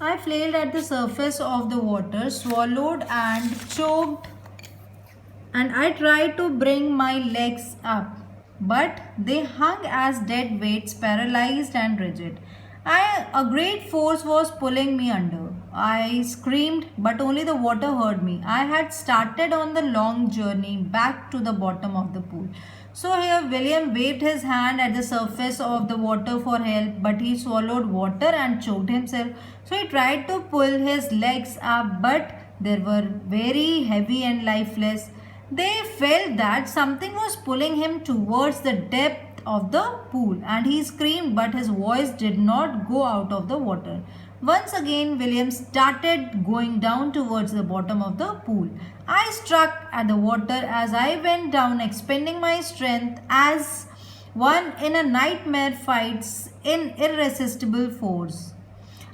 I flailed at the surface of the water, swallowed and choked, and I tried to bring my legs up, but they hung as dead weights, paralyzed and rigid. A great force was pulling me under. I screamed, but only the water heard me. I had started on the long journey back to the bottom of the pool. So here William waved his hand at the surface of the water for help, but he swallowed water and choked himself. So he tried to pull his legs up, but they were very heavy and lifeless. They felt that something was pulling him towards the depth of the pool, and he screamed, but his voice did not go out of the water. Once again, William started going down towards the bottom of the pool. I struck at the water as I went down, expending my strength as one in a nightmare fights in irresistible force.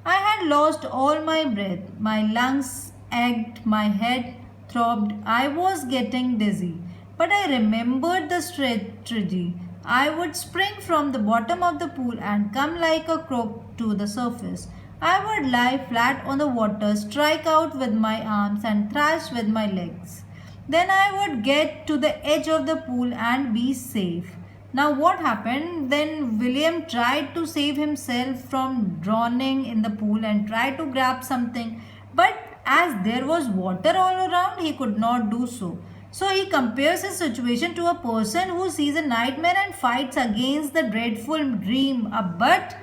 I had lost all my breath. My lungs ached, my head throbbed. I was getting dizzy. But I remembered the strategy. I would spring from the bottom of the pool and come like a croak to the surface. I would lie flat on the water, strike out with my arms, and thrash with my legs. Then I would get to the edge of the pool and be safe. Now, what happened? Then William tried to save himself from drowning in the pool and tried to grab something, but as there was water all around, he could not do so. So, he compares his situation to a person who sees a nightmare and fights against the dreadful dream, but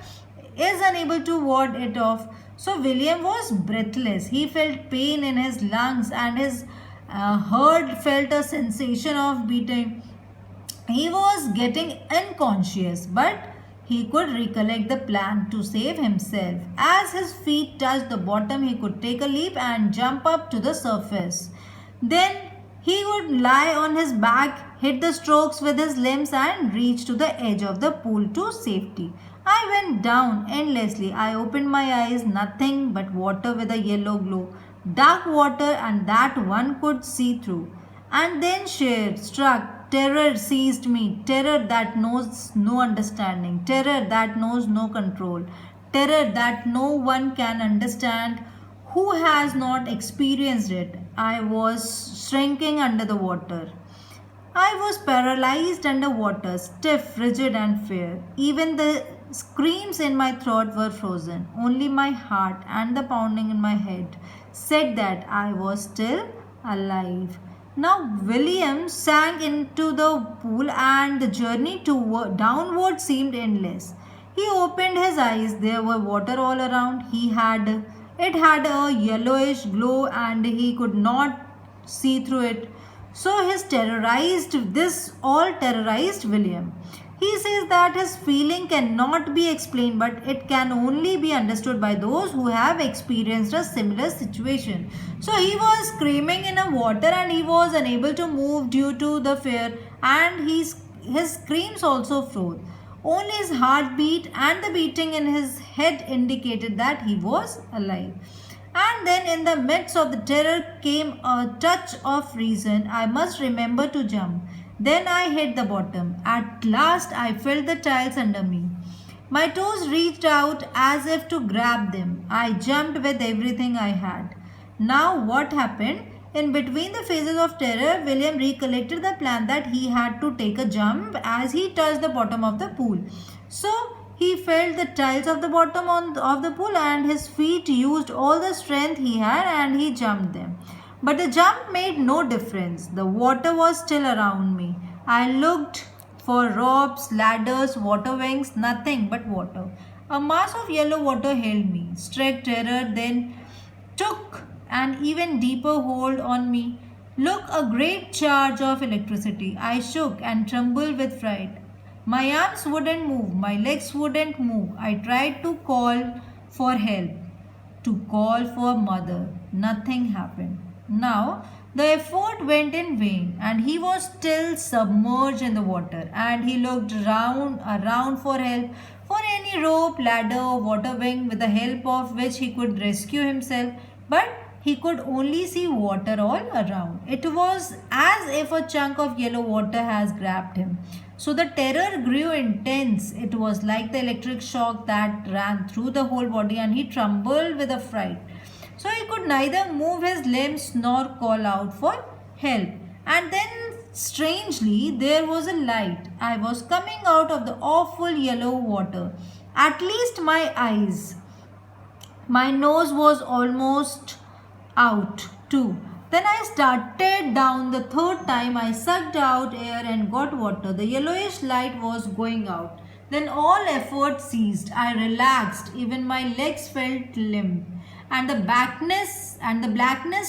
is unable to ward it off. So, William was breathless. He felt pain in his lungs, and his heart felt a sensation of beating. He was getting unconscious, but he could recollect the plan to save himself. As his feet touched the bottom, he could take a leap and jump up to the surface. Then he would lie on his back, hit the strokes with his limbs, and reach to the edge of the pool to safety. I went down endlessly. I opened my eyes, nothing but water with a yellow glow. Dark water, and that one could see through. And then sheer struck. Terror seized me. Terror that knows no understanding. Terror that knows no control. Terror that no one can understand who has not experienced it. I was shrinking under the water. I was paralyzed under water, stiff, rigid, and fear. Even the screams in my throat were frozen. Only my heart and the pounding in my head said that I was still alive. Now William sank into the pool, and the journey downward seemed endless. He opened his eyes. There were water all around. It had a yellowish glow, and he could not see through it. So this all terrorized William. He says that his feeling cannot be explained, but it can only be understood by those who have experienced a similar situation. So he was screaming in the water, and he was unable to move due to the fear, and his screams also froze. Only his heartbeat and the beating in his head indicated that he was alive. And then, in the midst of the terror, came a touch of reason. I must remember to jump. Then I hit the bottom. At last, I felt the tiles under me. My toes reached out as if to grab them. I jumped with everything I had. Now, what happened? In between the phases of terror, William recollected the plan that he had to take a jump as he touched the bottom of the pool. So, he felt the tiles of the bottom of the pool, and his feet used all the strength he had, and he jumped them. But the jump made no difference. The water was still around me. I looked for ropes, ladders, water wings, nothing but water. A mass of yellow water held me. Struck terror then took an even deeper hold on me. Look, a great charge of electricity. I shook and trembled with fright. My arms wouldn't move, my legs wouldn't move. I tried to call for help, to call for mother. Nothing happened. Now, the effort went in vain, and he was still submerged in the water, and he looked around for help, for any rope, ladder, or water wing with the help of which he could rescue himself. But He could only see water all around. It was as if a chunk of yellow water has grabbed him. So the terror grew intense. It was like the electric shock that ran through the whole body, and he trembled with a fright. So he could neither move his limbs nor call out for help. And then, strangely, there was a light. I was coming out of the awful yellow water. At least my eyes. My nose was almost out too. Then I started down the third time. I sucked out air and got water. The yellowish light was going out. Then all effort ceased. I relaxed. Even my legs felt limp. And the blackness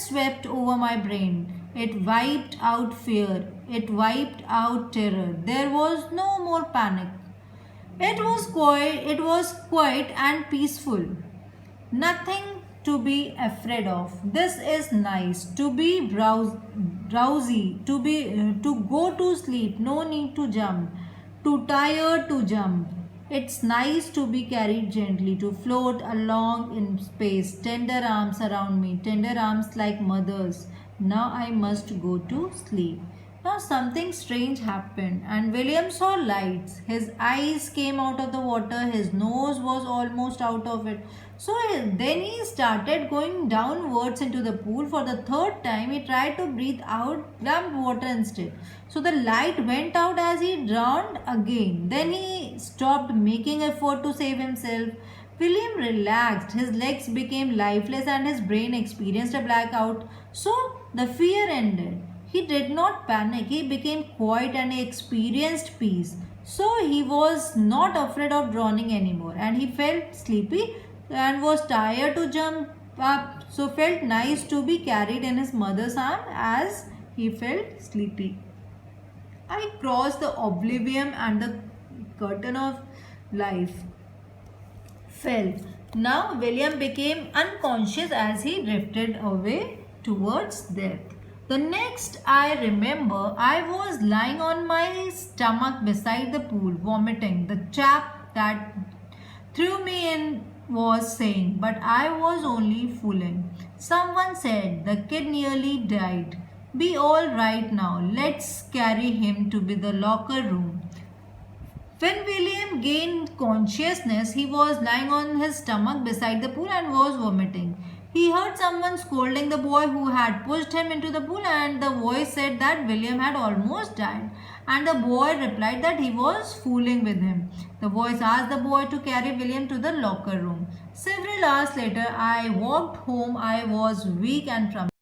swept over my brain. It wiped out fear. It wiped out terror. There was no more panic. It was quiet and peaceful. Nothing to be afraid of. This is nice. To be drowsy, to go to sleep. No need to jump. Too tired to jump. It's nice to be carried gently, to float along in space. Tender arms around me, tender arms like mothers. Now I must go to sleep. Now something strange happened, and William saw lights. His eyes came out of the water, his nose was almost out of it. Then he started going downwards into the pool. For the third time, he tried to breathe out damp water instead. So the light went out as he drowned again. Then he stopped making effort to save himself. William relaxed, his legs became lifeless, and his brain experienced a blackout. So the fear ended. He did not panic, he became quiet and he experienced peace. So he was not afraid of drowning anymore, and he felt sleepy and was tired to jump up. So felt nice to be carried in his mother's arm as he felt sleepy. I crossed the oblivion, and the curtain of life fell. Now William became unconscious as he drifted away towards death. The next I remember, I was lying on my stomach beside the pool, vomiting. The chap that threw me in was saying, but I was only fooling. Someone said, the kid nearly died. Be all right now. Let's carry him to the locker room. When William gained consciousness, he was lying on his stomach beside the pool and was vomiting. He heard someone scolding the boy who had pushed him into the pool, and the voice said that William had almost died. And the boy replied that he was fooling with him. The voice asked the boy to carry William to the locker room. Several hours later, I walked home. I was weak and trembling.